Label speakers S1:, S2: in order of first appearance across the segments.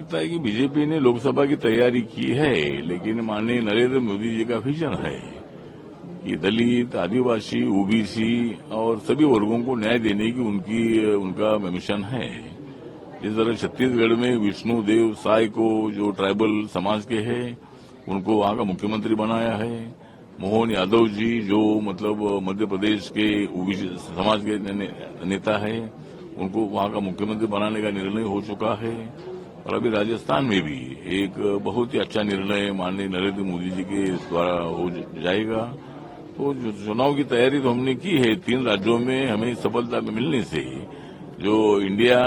S1: लगता है कि बीजेपी ने लोकसभा की तैयारी की है, लेकिन माननीय नरेंद्र मोदी जी का विजन है कि दलित, आदिवासी, ओबीसी और सभी वर्गों को न्याय देने की उनका मिशन है। जिस तरह छत्तीसगढ़ में विष्णुदेव साय को जो ट्राइबल समाज के हैं उनको वहां का मुख्यमंत्री बनाया है। मोहन यादव जी जो मतलब मध्य प्रदेश के ओबीसी समाज के नेता है, उनको वहां का मुख्यमंत्री बनाने का निर्णय हो चुका है। और अभी राजस्थान में भी एक बहुत ही अच्छा निर्णय माननीय नरेंद्र मोदी जी के द्वारा हो जाएगा। तो जो चुनाव की तैयारी तो हमने की है, 3 राज्यों में हमें सफलता मिलने से जो इंडिया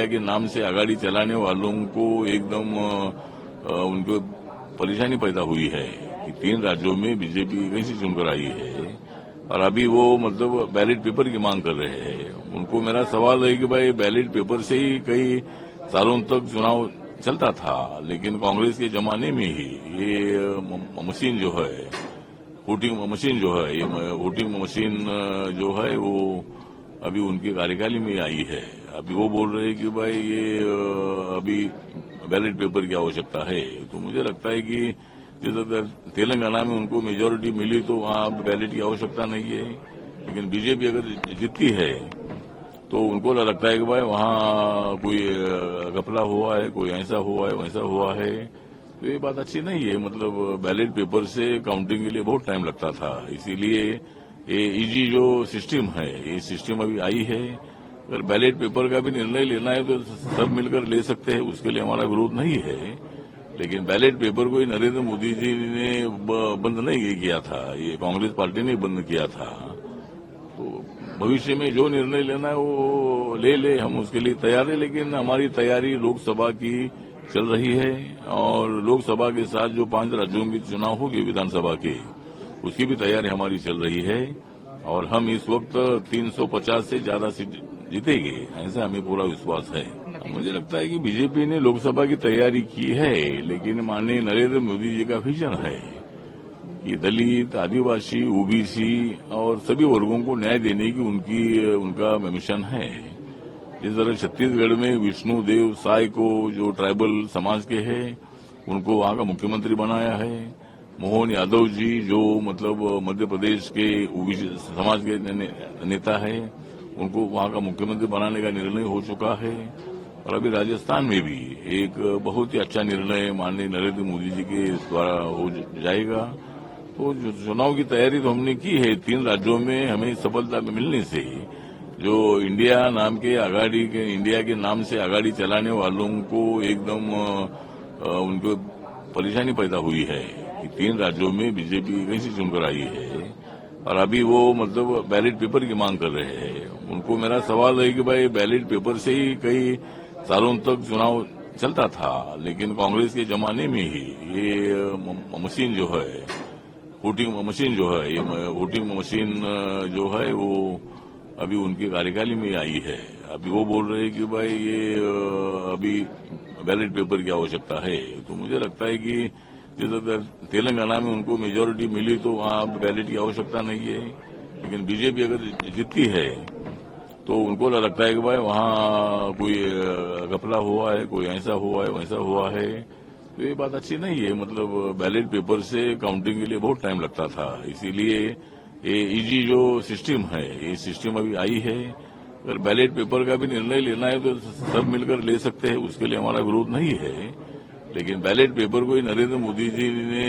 S1: के नाम से आगाड़ी चलाने वालों को एकदम उनको परेशानी पैदा हुई है कि 3 राज्यों में बीजेपी कैसे चुनकर आई है और अभी वो मतलब बैलेट पेपर की मांग कर रहे हैं। उनको मेरा सवाल है कि भाई बैलेट पेपर से ही कई सालों तक चुनाव चलता था, लेकिन कांग्रेस के जमाने में ही ये मशीन जो है, वोटिंग मशीन जो है वो अभी उनके कार्यकाल में आई है। अभी वो बोल रहे हैं कि भाई ये अभी बैलेट पेपर की आवश्यकता है। तो मुझे लगता है कि जैसे तेलंगाना में उनको मेजोरिटी मिली तो वहां बैलेट की आवश्यकता नहीं है, लेकिन बीजेपी अगर जीतती है तो उनको लगता है कि भाई वहां कोई घपला हुआ है, कोई ऐसा हुआ है, वैसा हुआ है। तो ये बात अच्छी नहीं है। मतलब बैलेट पेपर से काउंटिंग के लिए बहुत टाइम लगता था, इसीलिए ये ईजी जो सिस्टम है, ये सिस्टम अभी आई है। अगर बैलेट पेपर का भी निर्णय लेना है तो सब मिलकर ले सकते हैं, उसके लिए हमारा विरोध नहीं है। लेकिन बैलेट पेपर को नरेंद्र मोदी जी ने बंद नहीं किया था, ये कांग्रेस पार्टी ने बंद किया था। तो भविष्य में जो निर्णय लेना है वो ले, हम उसके लिए तैयार है। लेकिन हमारी तैयारी लोकसभा की चल रही है और लोकसभा के साथ जो 5 राज्यों के चुनाव होंगे विधानसभा के, उसकी भी तैयारी हमारी चल रही है और हम इस वक्त 350 से ज्यादा सीट जीतेंगे, ऐसा हमें पूरा विश्वास है। मुझे लगता है कि बीजेपी ने लोकसभा की तैयारी की है, लेकिन माननीय नरेंद्र मोदी जी का विजन है कि दलित, आदिवासी, ओबीसी और सभी वर्गों को न्याय देने की उनका मिशन है। जिस तरह छत्तीसगढ़ में विष्णुदेव साय को जो ट्राइबल समाज के हैं उनको वहां का मुख्यमंत्री बनाया है। मोहन यादव जी जो मतलब मध्य प्रदेश के ओबीसी समाज के नेता है, उनको वहां का मुख्यमंत्री बनाने का निर्णय हो चुका है। और अभी राजस्थान में भी एक बहुत ही अच्छा निर्णय माननीय नरेंद्र मोदी जी के द्वारा हो जाएगा। तो जो चुनाव की तैयारी तो हमने की है, 3 राज्यों में हमें सफलता मिलने से जो इंडिया के नाम से आगाड़ी चलाने वालों को एकदम उनको परेशानी पैदा हुई है कि 3 राज्यों में बीजेपी कैसे चुनकर आई है और अभी वो मतलब बैलेट पेपर की मांग कर रहे हैं। उनको मेरा सवाल है कि भाई बैलेट पेपर से ही कई सालों तक चुनाव चलता था, लेकिन कांग्रेस के जमाने में ही ये मशीन जो है, वोटिंग मशीन जो है वो अभी उनके कार्यकाल में आई है। अभी वो बोल रहे हैं कि भाई ये अभी बैलेट पेपर की आवश्यकता है। तो मुझे लगता है कि जैसे तेलंगाना में उनको मेजोरिटी मिली तो वहां बैलेट की आवश्यकता नहीं है, लेकिन बीजेपी अगर जीतती है तो उनको लगता है कि भाई वहां कोई घपला हुआ है, कोई ऐसा हुआ है, वैसा हुआ है। तो ये बात अच्छी नहीं है। मतलब बैलेट पेपर से काउंटिंग के लिए बहुत टाइम लगता था, इसीलिए ये ईजी जो सिस्टम है, ये सिस्टम अभी आई है। अगर बैलेट पेपर का भी निर्णय लेना है तो सब मिलकर ले सकते हैं, उसके लिए हमारा विरोध नहीं है। लेकिन बैलेट पेपर को नरेंद्र मोदी जी ने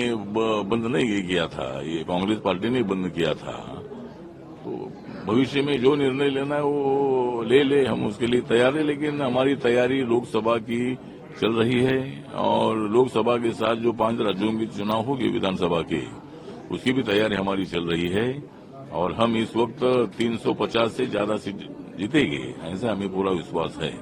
S1: बंद नहीं किया था, ये कांग्रेस पार्टी ने बंद किया था। तो भविष्य में जो निर्णय लेना है वो ले, हम उसके लिए तैयार है। लेकिन हमारी तैयारी लोकसभा की चल रही है और लोकसभा के साथ जो 5 राज्यों के चुनाव होंगे विधानसभा के, उसकी भी तैयारी हमारी चल रही है और हम इस वक्त 350 से ज्यादा सीट जीतेंगे, ऐसा हमें पूरा विश्वास है।